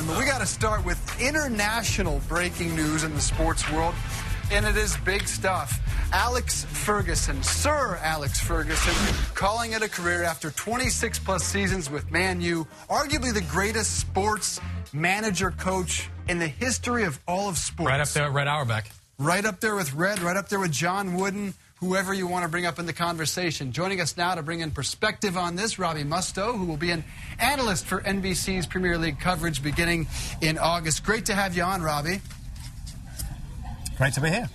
gentlemen, we got to start with international breaking news in the sports world, and it is big stuff. Alex Ferguson, Sir Alex Ferguson, calling it a career after 26-plus seasons with Man U, arguably the greatest sports manager coach in the history of all of sports. Right up there with Red Auerbach. Right up there with Red, right up there with John Wooden, whoever you want to bring up in the conversation. Joining us now to bring in perspective on this, Robbie Mustoe, who will be an analyst for NBC's Premier League coverage beginning in August. Great to have you on, Robbie. Great to be here.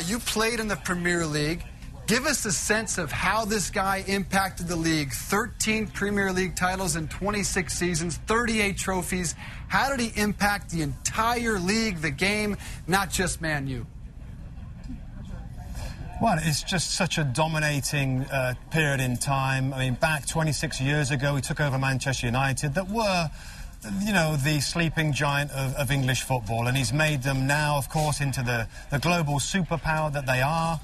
You played in the Premier League. Give us a sense of how this guy impacted the league. 13 Premier League titles in 26 seasons, 38 trophies. How did he impact the entire league, the game, not just Man U? Well, it's just such a dominating period in time. I mean, back 26 years ago, he took over Manchester United that were, you know, the sleeping giant of English football. And he's made them now, of course, into the global superpower that they are,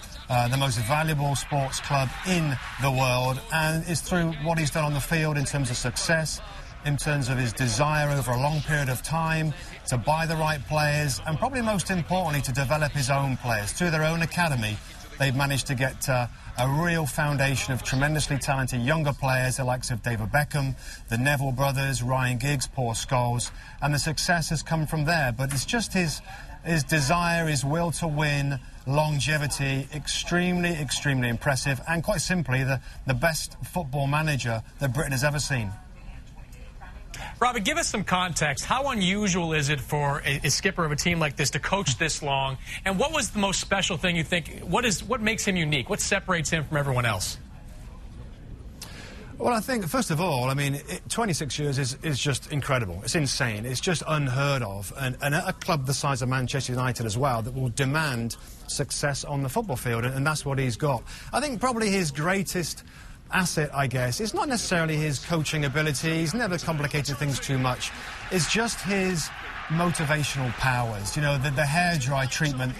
the most valuable sports club in the world. And it's through what he's done on the field in terms of success, in terms of his desire over a long period of time to buy the right players, and probably most importantly, to develop his own players. Through their own academy, they've managed to get a real foundation of tremendously talented younger players, the likes of David Beckham, the Neville brothers, Ryan Giggs, Paul Scholes, and the success has come from there. But it's just his desire, his will to win, longevity, extremely, extremely impressive, and quite simply, the best football manager that Britain has ever seen. Robbie, give us some context. How unusual is it for a skipper of a team like this to coach this long? And what was the most special thing you think? What makes him unique? What separates him from everyone else? Well, I think, first of all, I mean, 26 years is just incredible. It's insane. It's just unheard of. And at a club the size of Manchester United as well, that will demand success on the football field, and that's what he's got. I think probably his greatest asset, I guess, is not necessarily his coaching ability. He's never complicated things too much. It's just his motivational powers. You know, the hairdry treatment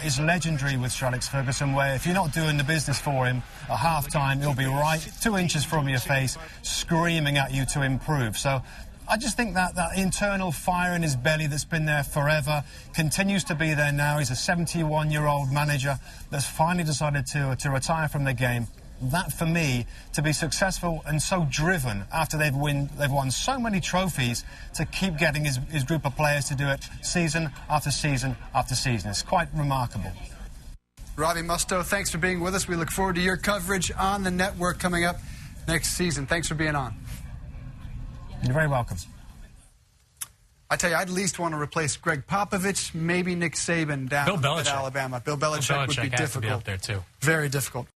is legendary with Sir Alex Ferguson, where if you're not doing the business for him at half-time, he'll be right 2 inches from your face, screaming at you to improve. So I just think that internal fire in his belly that's been there forever continues to be there now. He's a 71-year-old manager that's finally decided to retire from the game. That, for me, to be successful and so driven after they've won so many trophies, to keep getting his group of players to do it season after season after season. It's quite remarkable. Robbie Mustoe, thanks for being with us. We look forward to your coverage on the network coming up next season. Thanks for being on. You're very welcome. I tell you, I'd at least want to replace Greg Popovich, maybe Nick Saban down at Alabama. Bill Belichick would be difficult. Has to be up there too. Very difficult.